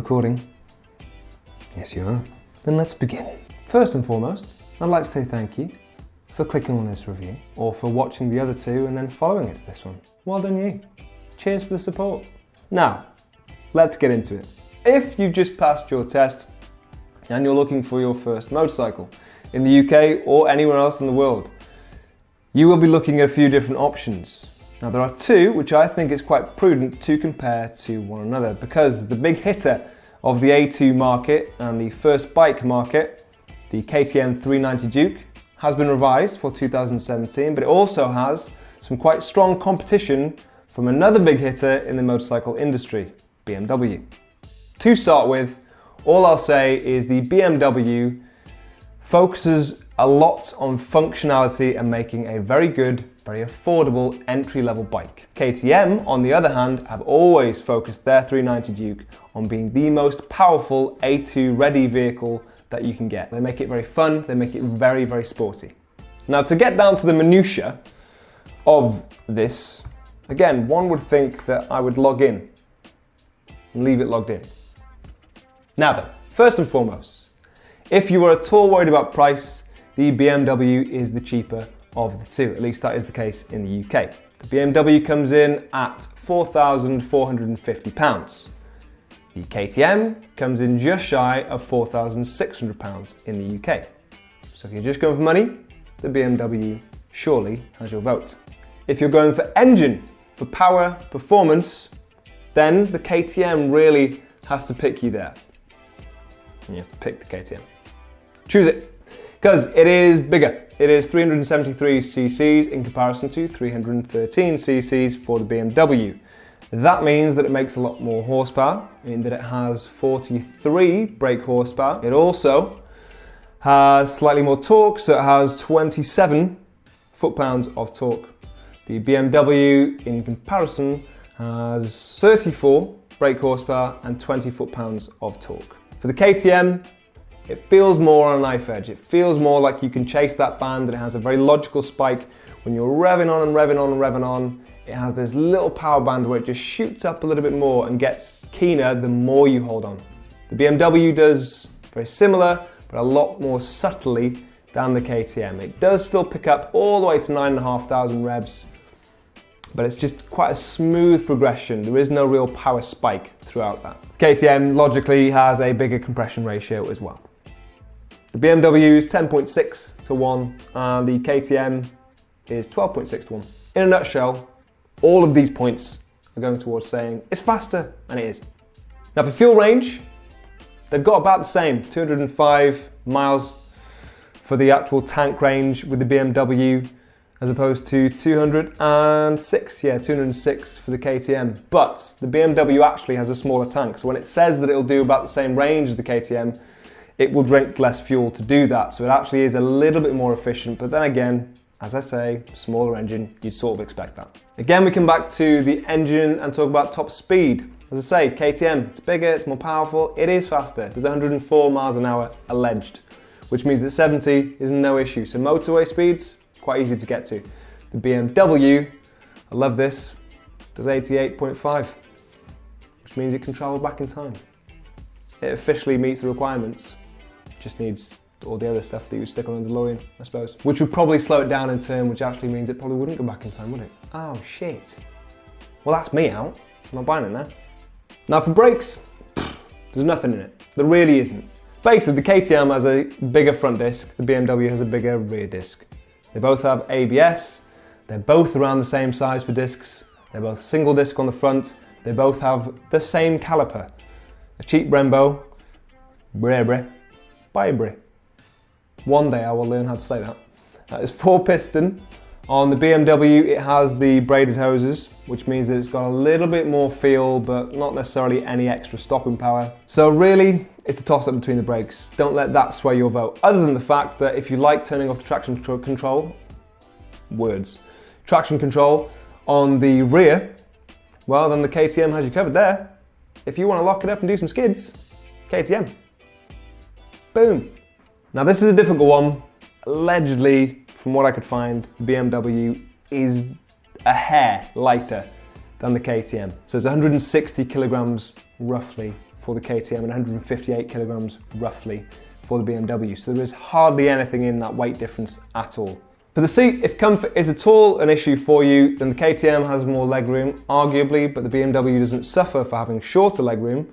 recording? Yes, you are. Then let's begin. First and foremost, I'd like to say thank you for clicking on this review, or for watching the other two and then following it to this one. Well done you. Cheers for the support. Now, let's get into it. If you just passed your test and you're looking for your first motorcycle in the UK or anywhere else in the world, you will be looking at a few different options. Now there are two which I think it's quite prudent to compare to one another, because the big hitter of the A2 market and the first bike market, the KTM 390 Duke, has been revised for 2017, but it also has some quite strong competition from another big hitter in the motorcycle industry, BMW. To start with, all I'll say is the BMW focuses a lot on functionality and making a very good, very affordable entry-level bike. KTM, on the other hand, have always focused their 390 Duke on being the most powerful A2 ready vehicle that you can get. They make it very fun, they make it very, very sporty. Now to get down to the minutiae of this, again, one would think that I would log in and leave it logged in. Now then, first and foremost, if you are at all worried about price, the BMW is the cheaper of the two. At least that is the case in the UK. The BMW comes in at £4,450. The KTM comes in just shy of £4,600 in the UK. So if you're just going for money, the BMW surely has your vote. If you're going for engine, for power, performance, then the KTM really has to pick you there. And you have to pick the KTM. Choose it, because it is bigger. It is 373 cc's in comparison to 313 cc's for the BMW. That means that it makes a lot more horsepower, in that it has 43 brake horsepower. It also has slightly more torque, so it has 27 foot-pounds of torque. The BMW, in comparison, has 34 brake horsepower and 20 foot-pounds of torque. For the KTM, it feels more on a knife edge. It feels more like you can chase that band, and it has a very logical spike. When you're revving on and revving on and revving on, it has this little power band where it just shoots up a little bit more and gets keener the more you hold on. The BMW does very similar, but a lot more subtly than the KTM. It does still pick up all the way to 9,500 revs, but it's just quite a smooth progression. There is no real power spike throughout that. KTM logically has a bigger compression ratio as well. The BMW is 10.6 to 1 and the KTM is 12.6 to 1. In a nutshell, all of these points are going towards saying it's faster, and it is. Now for fuel range, they've got about the same, 205 miles for the actual tank range with the BMW, as opposed to 206 for the KTM. But the BMW actually has a smaller tank, so when it says that it'll do about the same range as the KTM, it will drink less fuel to do that. So it actually is a little bit more efficient, but then again, as I say, smaller engine, you'd sort of expect that. Again, we come back to the engine and talk about top speed. As I say, KTM, it's bigger, it's more powerful, it is faster. There's 104 miles an hour alleged, which means that 70 is no issue. So motorway speeds, quite easy to get to. The BMW, I love this, does 88.5, which means it can travel back in time. It officially meets the requirements, just needs all the other stuff that you would stick on a DeLorean, I suppose. Which would probably slow it down in turn, which actually means it probably wouldn't go back in time, would it? Oh shit. Well, that's me out. I'm not buying it now. Now for brakes, there's nothing in it. There really isn't. Basically, the KTM has a bigger front disc, the BMW has a bigger rear disc. They both have ABS, they're both around the same size for discs, they're both single disc on the front, they both have the same caliper. A cheap Brembo, Bre, buy a Bre. One day I will learn how to say that. It's 4-piston. On the BMW, it has the braided hoses, which means that it's got a little bit more feel, but not necessarily any extra stopping power. So really, it's a toss-up between the brakes. Don't let that sway your vote. Other than the fact that if you like turning off the traction control on the rear, well, then the KTM has you covered there. If you want to lock it up and do some skids, KTM. Boom. Now this is a difficult one. Allegedly, from what I could find, BMW is a hair lighter than the KTM. So it's 160 kilograms roughly for the KTM and 158 kilograms roughly for the BMW. So there is hardly anything in that weight difference at all. For the seat, if comfort is at all an issue for you, then the KTM has more legroom, arguably, but the BMW doesn't suffer for having shorter legroom.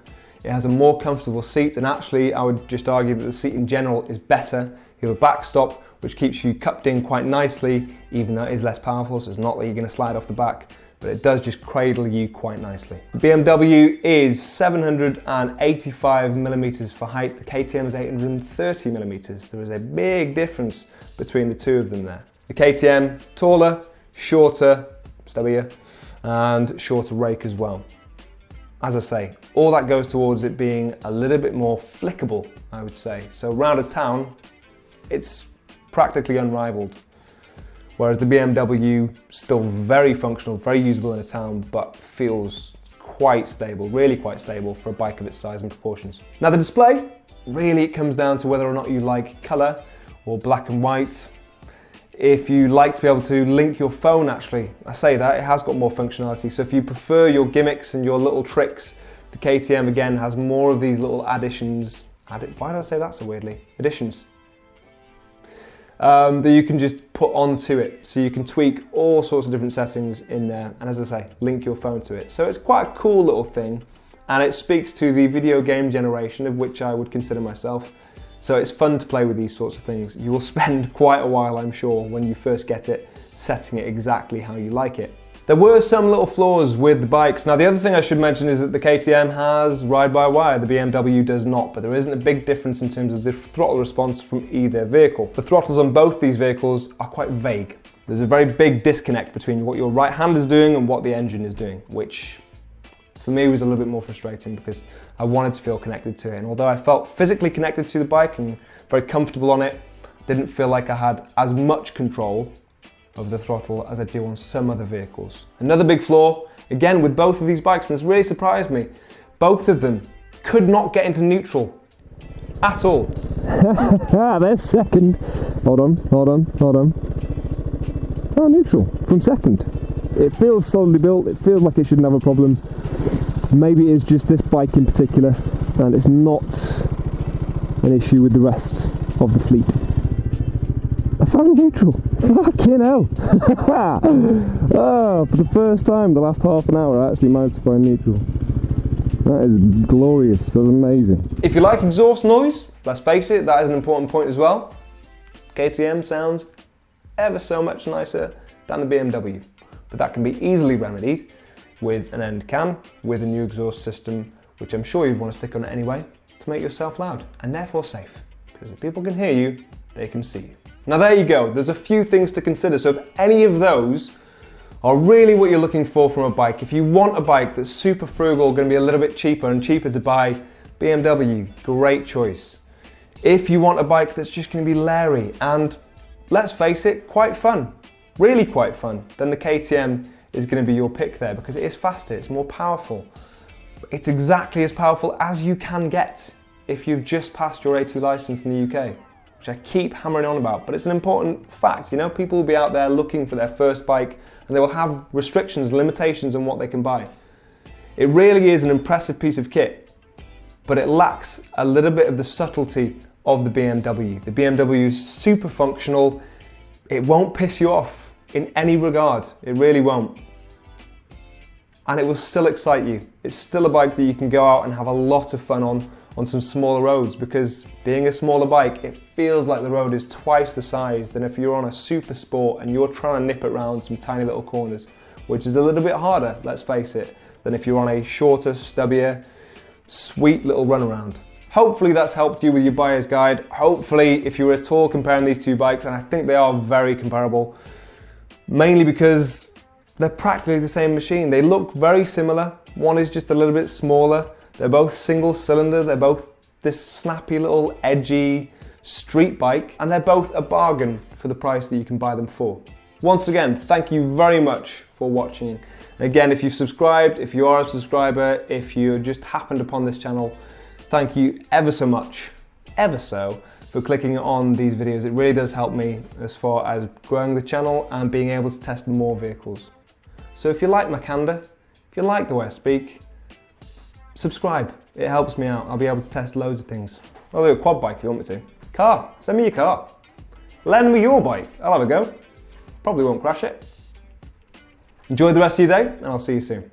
It has a more comfortable seat, and actually I would just argue that the seat in general is better. You have a backstop which keeps you cupped in quite nicely, even though it is less powerful, so it's not that you're going to slide off the back, but it does just cradle you quite nicely. The BMW is 785 millimeters for height, the KTM is 830 millimeters. There is a big difference between the two of them there. The KTM, taller, shorter, stubbier, and shorter rake as well. As I say, all that goes towards it being a little bit more flickable, I would say. So around a town, it's practically unrivaled. Whereas the BMW, still very functional, very usable in a town, but feels quite stable, really quite stable for a bike of its size and proportions. Now the display, really it comes down to whether or not you like color or black and white. If you like to be able to link your phone, actually, I say that, it has got more functionality. So if you prefer your gimmicks and your little tricks, the KTM again has more of these little additions. Why did I say that so weirdly? Additions. That you can just put onto it. So you can tweak all sorts of different settings in there. And as I say, link your phone to it. So it's quite a cool little thing. And it speaks to the video game generation, of which I would consider myself. So it's fun to play with these sorts of things. You will spend quite a while, I'm sure, when you first get it, setting it exactly how you like it. There were some little flaws with the bikes. Now the other thing I should mention is that the KTM has ride-by-wire, the BMW does not, but there isn't a big difference in terms of the throttle response from either vehicle. The throttles on both these vehicles are quite vague. There's a very big disconnect between what your right hand is doing and what the engine is doing, which for me was a little bit more frustrating because I wanted to feel connected to it. And although I felt physically connected to the bike and very comfortable on it, didn't feel like I had as much control of the throttle as I do on some other vehicles. Another big flaw, again with both of these bikes, and this really surprised me, both of them could not get into neutral at all. They're second. Hold on. Oh, neutral from second. It feels solidly built, it feels like it shouldn't have a problem. Maybe it's just this bike in particular, and it's not an issue with the rest of the fleet. I found neutral. Fucking hell. Oh, for the first time, the last half an hour, I actually managed to find neutral. That is glorious. That's amazing. If you like exhaust noise, let's face it, that is an important point as well. KTM sounds ever so much nicer than the BMW, but that can be easily remedied with an end cam, with a new exhaust system, which I'm sure you'd want to stick on it anyway, to make yourself loud and therefore safe. Because if people can hear you, they can see you. Now there you go, there's a few things to consider. So if any of those are really what you're looking for from a bike, if you want a bike that's super frugal, going to be a little bit cheaper and cheaper to buy, BMW, great choice. If you want a bike that's just going to be leery and, let's face it, quite fun, really quite fun, then the KTM is going to be your pick there because it is faster, it's more powerful. It's exactly as powerful as you can get if you've just passed your A2 license in the UK, which I keep hammering on about, but it's an important fact. You know, people will be out there looking for their first bike and they will have restrictions, limitations on what they can buy. It really is an impressive piece of kit, but it lacks a little bit of the subtlety of the BMW. The BMW is super functional. It won't piss you off in any regard. It really won't. And it will still excite you. It's still a bike that you can go out and have a lot of fun on some smaller roads, because being a smaller bike, it feels like the road is twice the size than if you're on a super sport and you're trying to nip it around some tiny little corners, which is a little bit harder, let's face it, than if you're on a shorter, stubbier, sweet little runaround. Hopefully that's helped you with your buyer's guide. Hopefully, if you were at all comparing these two bikes, and I think they are very comparable, mainly because they're practically the same machine. They look very similar. One is just a little bit smaller. They're both single cylinder. They're both this snappy little edgy street bike, and they're both a bargain for the price that you can buy them for. Once again, thank you very much for watching. And again, if you've subscribed, if you are a subscriber, if you just happened upon this channel, thank you ever so much, ever so, for clicking on these videos. It really does help me as far as growing the channel and being able to test more vehicles. So if you like my candor, if you like the way I speak, subscribe. It helps me out. I'll be able to test loads of things. I'll do a quad bike if you want me to. Car, send me your car. Lend me your bike, I'll have a go. Probably won't crash it. Enjoy the rest of your day, and I'll see you soon.